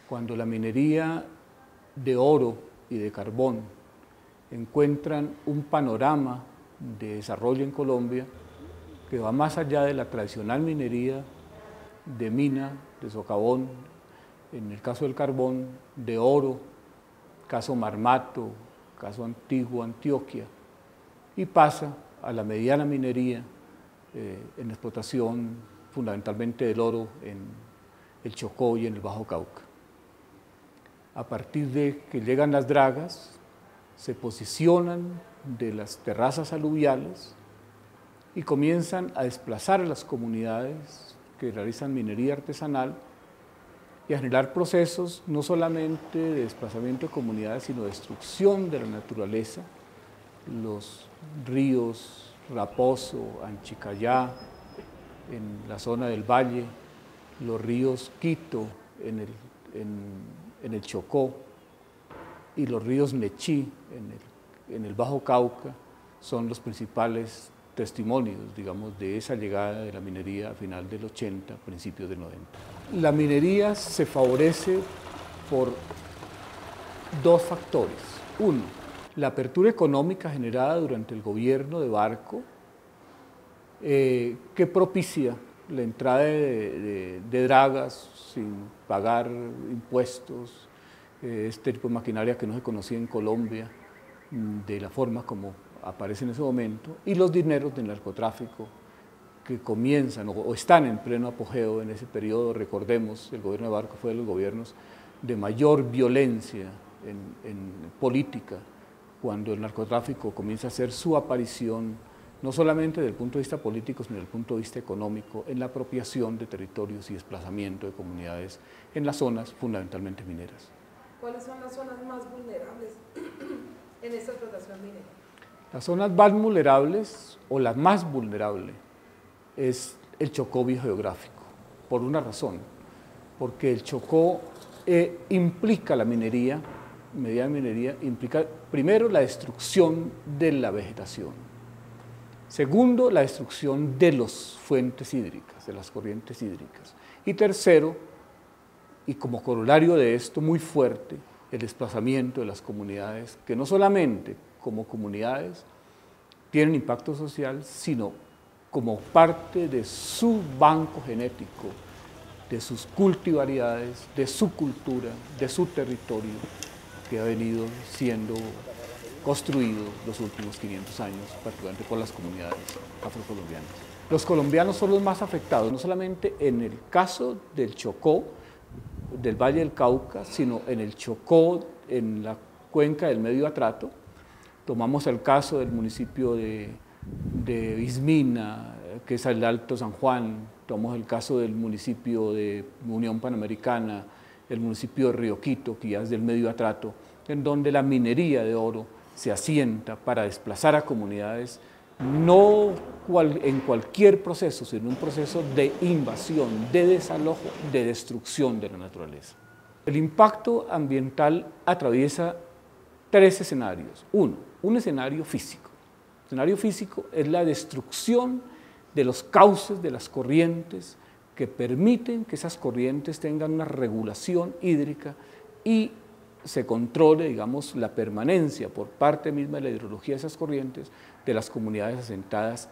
Cuando la minería de oro y de carbón encuentran un panorama de desarrollo en Colombia que va más allá de la tradicional minería de mina, de socavón, en el caso del carbón, de oro, caso Marmato, caso Antiguo, Antioquia, y pasa a la mediana minería en explotación fundamentalmente del oro en el Chocó y en el Bajo Cauca. A partir de que llegan las dragas, se posicionan de las terrazas aluviales y comienzan a desplazar a las comunidades que realizan minería artesanal y a generar procesos no solamente de desplazamiento de comunidades, sino de destrucción de la naturaleza, los ríos Raposo, Anchicayá, en la zona del Valle, los ríos Quito en el Chocó y los ríos Nechí en el Bajo Cauca son los principales testimonios, digamos, de esa llegada de la minería a final del 80, principios del 90. La minería se favorece por dos factores. Uno, la apertura económica generada durante el gobierno de Barco, que propicia la entrada de dragas sin pagar impuestos, este tipo de maquinaria que no se conocía en Colombia de la forma como aparece en ese momento, y los dineros del narcotráfico que comienzan o están en pleno apogeo en ese periodo. Recordemos, el gobierno de Barco fue de los gobiernos de mayor violencia en política, cuando el narcotráfico comienza a hacer su aparición, no solamente desde el punto de vista político, sino desde el punto de vista económico, en la apropiación de territorios y desplazamiento de comunidades en las zonas fundamentalmente mineras. ¿Cuáles son las zonas más vulnerables en esta explotación minera? Las zonas más vulnerables, o la más vulnerable, es el Chocó biogeográfico, por una razón, porque el Chocó implica la minería, mediana minería, implica primero la destrucción de la vegetación, segundo la destrucción de las fuentes hídricas, de las corrientes hídricas, y tercero, y como corolario de esto muy fuerte, el desplazamiento de las comunidades, que no solamente como comunidades tienen impacto social, sino como parte de su banco genético, de sus cultivariedades, de su cultura, de su territorio, que ha venido siendo construido los últimos 500 años, particularmente por las comunidades afrocolombianas. Los colombianos son los más afectados, no solamente en el caso del Chocó, del Valle del Cauca, sino en el Chocó, en la cuenca del Medio Atrato. Tomamos el caso del municipio de Ismina, que es el Alto San Juan, tomamos el caso del municipio de Unión Panamericana, el municipio de Río Quito, que ya es del Medio Atrato, en donde la minería de oro se asienta para desplazar a comunidades, no en cualquier proceso, sino un proceso de invasión, de desalojo, de destrucción de la naturaleza. El impacto ambiental atraviesa tres escenarios. Uno, un escenario físico. El escenario físico es la destrucción de los cauces, de las corrientes, que permiten que esas corrientes tengan una regulación hídrica y se controle, digamos, la permanencia por parte misma de la hidrología de esas corrientes de las comunidades asentadas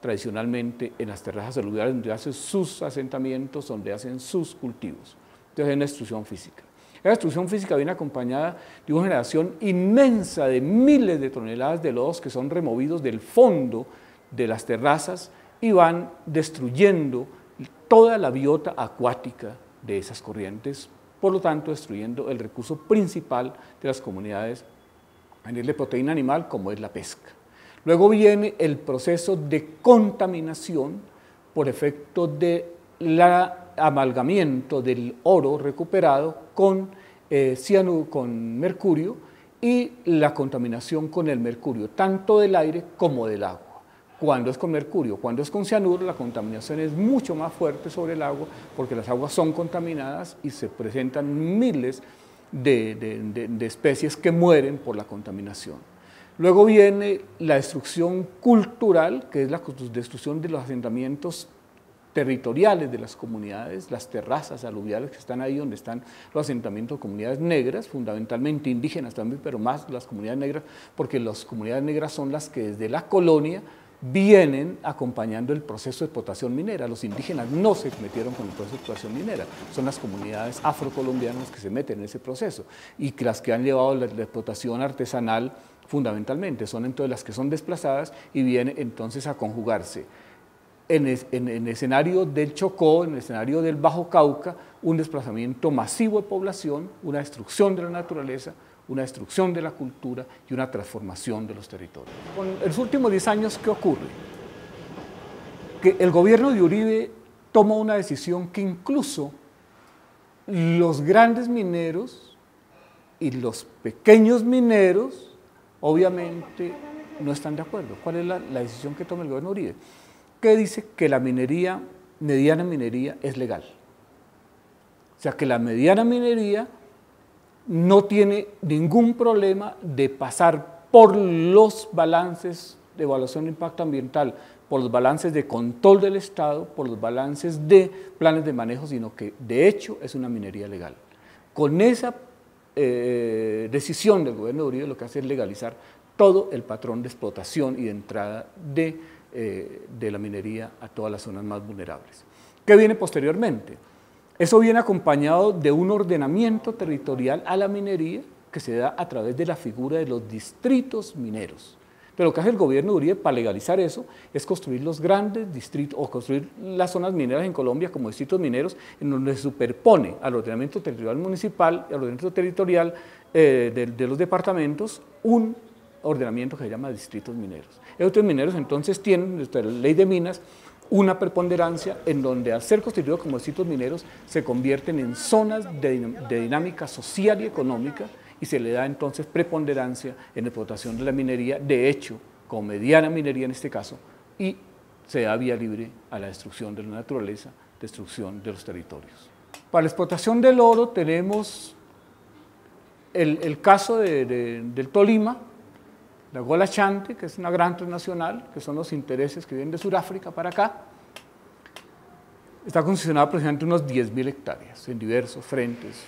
tradicionalmente en las terrazas aluviales, donde hacen sus asentamientos, donde hacen sus cultivos. Entonces es una destrucción física. La destrucción física viene acompañada de una generación inmensa de miles de toneladas de lodos que son removidos del fondo de las terrazas y van destruyendo toda la biota acuática de esas corrientes, por lo tanto destruyendo el recurso principal de las comunidades a nivel de proteína animal, como es la pesca. Luego viene el proceso de contaminación por efecto de amalgamiento del oro recuperado con cianuro, con mercurio, y la contaminación con el mercurio, tanto del aire como del agua. Cuando es con mercurio, cuando es con cianuro, la contaminación es mucho más fuerte sobre el agua, porque las aguas son contaminadas y se presentan miles de especies que mueren por la contaminación. Luego viene la destrucción cultural, que es la destrucción de los asentamientos territoriales de las comunidades, las terrazas aluviales que están ahí donde están los asentamientos de comunidades negras, fundamentalmente indígenas también, pero más las comunidades negras, porque las comunidades negras son las que desde la colonia vienen acompañando el proceso de explotación minera. Los indígenas no se metieron con el proceso de explotación minera, son las comunidades afrocolombianas que se meten en ese proceso y que las que han llevado la explotación artesanal fundamentalmente, son entonces las que son desplazadas y vienen entonces a conjugarse en el escenario del Chocó, en el escenario del Bajo Cauca, un desplazamiento masivo de población, una destrucción de la naturaleza, una destrucción de la cultura y una transformación de los territorios. En los últimos 10 años, ¿qué ocurre? Que el gobierno de Uribe toma una decisión que incluso los grandes mineros y los pequeños mineros obviamente no están de acuerdo. ¿Cuál es la decisión que toma el gobierno de Uribe? Que dice que la minería, mediana minería, es legal. O sea, que la mediana minería no tiene ningún problema de pasar por los balances de evaluación de impacto ambiental, por los balances de control del Estado, por los balances de planes de manejo, sino que de hecho es una minería legal. Con esa decisión del gobierno de Uribe lo que hace es legalizar todo el patrón de explotación y de entrada de la minería a todas las zonas más vulnerables. ¿Qué viene posteriormente? Eso viene acompañado de un ordenamiento territorial a la minería que se da a través de la figura de los distritos mineros. Pero lo que hace el gobierno de Uribe para legalizar eso es construir los grandes distritos o construir las zonas mineras en Colombia como distritos mineros en donde se superpone al ordenamiento territorial municipal y al ordenamiento territorial de los departamentos un ordenamiento que se llama distritos mineros. Esos distritos mineros entonces tienen, desde la ley de minas, una preponderancia en donde al ser constituidos como distritos mineros se convierten en zonas de dinámica social y económica y se le da entonces preponderancia en la explotación de la minería, de hecho, como mediana minería en este caso, y se da vía libre a la destrucción de la naturaleza, destrucción de los territorios. Para la explotación del oro tenemos el caso del Tolima, la Gola Chante, que es una gran transnacional, que son los intereses que vienen de Sudáfrica para acá, está concesionada aproximadamente unos 10.000 hectáreas en diversos frentes.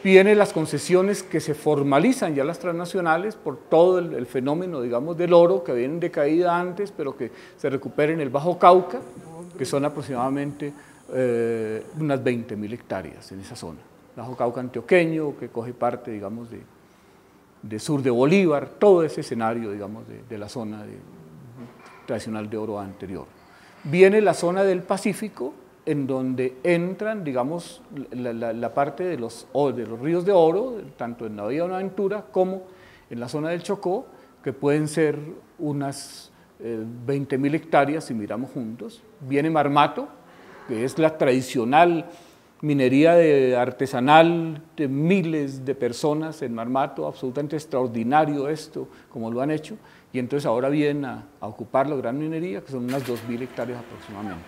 Vienen las concesiones que se formalizan ya las transnacionales por todo el fenómeno, digamos, del oro, que vienen de caída antes, pero que se recupera en el Bajo Cauca, que son aproximadamente unas 20.000 hectáreas en esa zona. Bajo Cauca antioqueño, que coge parte, digamos, de sur de Bolívar, todo ese escenario, digamos, de la zona tradicional de oro anterior. Viene la zona del Pacífico, en donde entran, digamos, la parte de los ríos de oro, tanto en la Bahía de Buenaventura como en la zona del Chocó, que pueden ser unas 20.000 hectáreas si miramos juntos. Viene Marmato, que es la tradicional minería artesanal de miles de personas en Marmato, absolutamente extraordinario esto, como lo han hecho, y entonces ahora vienen a ocupar la gran minería, que son unas 2.000 hectáreas aproximadamente.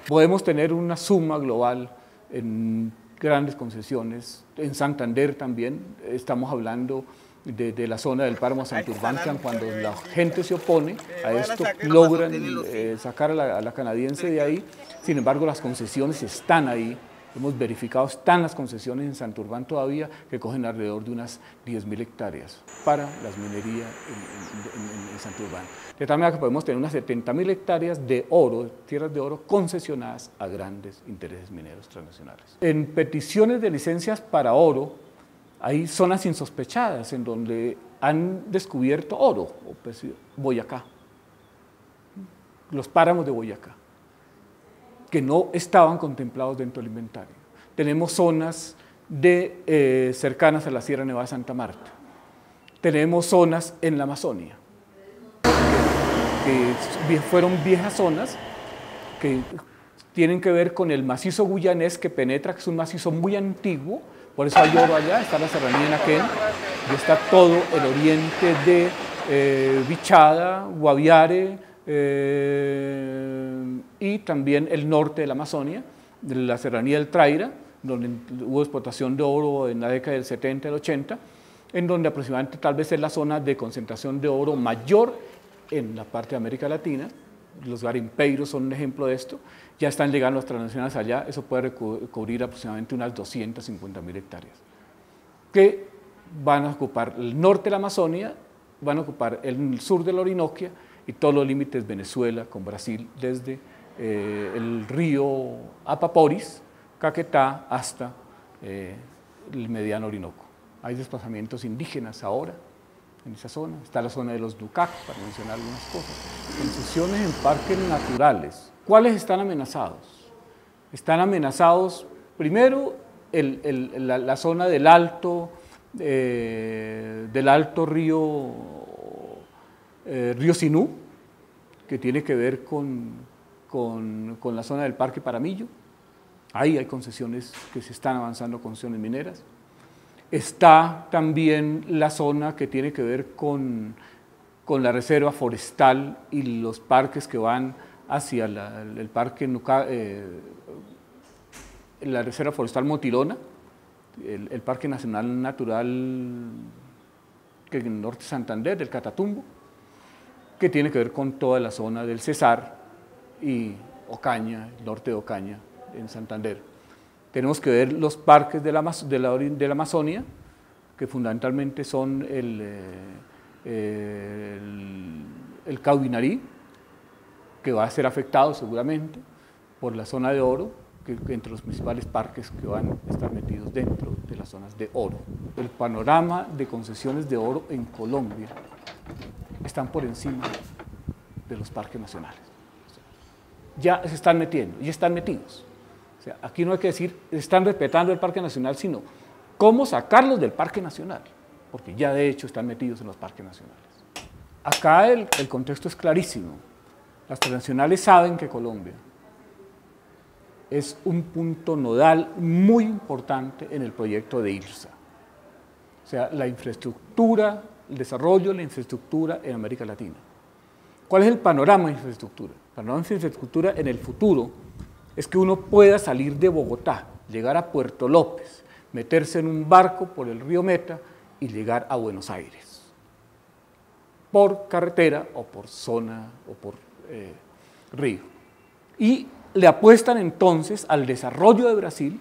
Podemos tener una suma global en grandes concesiones, en Santander también, estamos hablando de la zona del páramo Santurbán, cuando la gente se opone a esto, logran sacar a la canadiense de ahí, sin embargo las concesiones están ahí. Hemos verificado, están las concesiones en Santurbán todavía, que cogen alrededor de unas 10.000 hectáreas para las minerías en Santurbán. De tal manera que podemos tener unas 70.000 hectáreas de oro, tierras de oro, concesionadas a grandes intereses mineros transnacionales. En peticiones de licencias para oro, hay zonas insospechadas en donde han descubierto oro, pues, Boyacá, los páramos de Boyacá, que no estaban contemplados dentro del inventario. Tenemos zonas cercanas a la Sierra Nevada de Santa Marta. Tenemos zonas en la Amazonia, que fueron viejas zonas que tienen que ver con el macizo guyanés que penetra, que es un macizo muy antiguo, por eso hay oro allá, está la serranía de Naquén, y está todo el oriente de Vichada, Guaviare, y también el norte de la Amazonia, de la serranía del Traira, donde hubo explotación de oro en la década del 70 y el 80, en donde aproximadamente tal vez es la zona de concentración de oro mayor en la parte de América Latina, los garimpeiros son un ejemplo de esto, ya están llegando las transnacionales allá, eso puede cubrir aproximadamente unas 250.000 hectáreas, que van a ocupar el norte de la Amazonia, van a ocupar el sur de la Orinoquia y todos los límites Venezuela con Brasil, desde el río Apaporis, Caquetá, hasta el mediano Orinoco. Hay desplazamientos indígenas ahora en esa zona, está la zona de los Ducac, para mencionar algunas cosas. Concesiones en parques naturales. ¿Cuáles están amenazados? Están amenazados, primero, la zona del alto río Sinú, que tiene que ver con la zona del Parque Paramillo. Ahí hay concesiones que se están avanzando, concesiones mineras. Está también la zona que tiene que ver con la reserva forestal y los parques que van hacia el parque la reserva forestal Motilona, el Parque Nacional Natural que en el norte de Santander, del Catatumbo, que tiene que ver con toda la zona del Cesar y Ocaña, el norte de Ocaña, en Santander. Tenemos que ver los parques de la Amazonia, que fundamentalmente son el Caudinarí, que va a ser afectado seguramente por la zona de oro, que entre los principales parques que van a estar metidos dentro de las zonas de oro. El panorama de concesiones de oro en Colombia están por encima de los parques nacionales. Ya se están metiendo, ya están metidos. O sea, aquí no hay que decir, están respetando el Parque Nacional, sino cómo sacarlos del Parque Nacional, porque ya de hecho están metidos en los parques nacionales. Acá el contexto es clarísimo. Las transnacionales saben que Colombia es un punto nodal muy importante en el proyecto de IRSA. O sea, la infraestructura, el desarrollo de la infraestructura en América Latina. ¿Cuál es el panorama de infraestructura? El panorama de infraestructura en el futuro es que uno pueda salir de Bogotá, llegar a Puerto López, meterse en un barco por el río Meta y llegar a Buenos Aires, por carretera o por zona o por río. Y le apuestan entonces al desarrollo de Brasil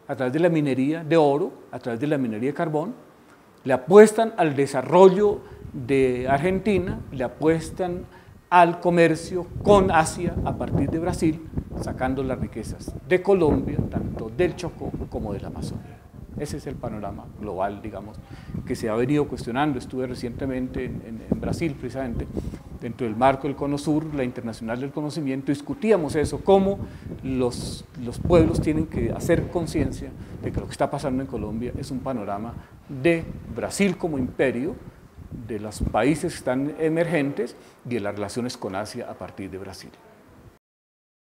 a través de la minería de oro, a través de la minería de carbón, le apuestan al desarrollo de Argentina, le apuestan al comercio con Asia a partir de Brasil, sacando las riquezas de Colombia, tanto del Chocó como de la Amazonia. Ese es el panorama global, digamos, que se ha venido cuestionando. Estuve recientemente en Brasil, precisamente, dentro del marco del Cono Sur, la Internacional del Conocimiento, discutíamos eso, cómo los pueblos tienen que hacer conciencia de que lo que está pasando en Colombia es un panorama de Brasil como imperio, de los países que están emergentes y de las relaciones con Asia a partir de Brasil.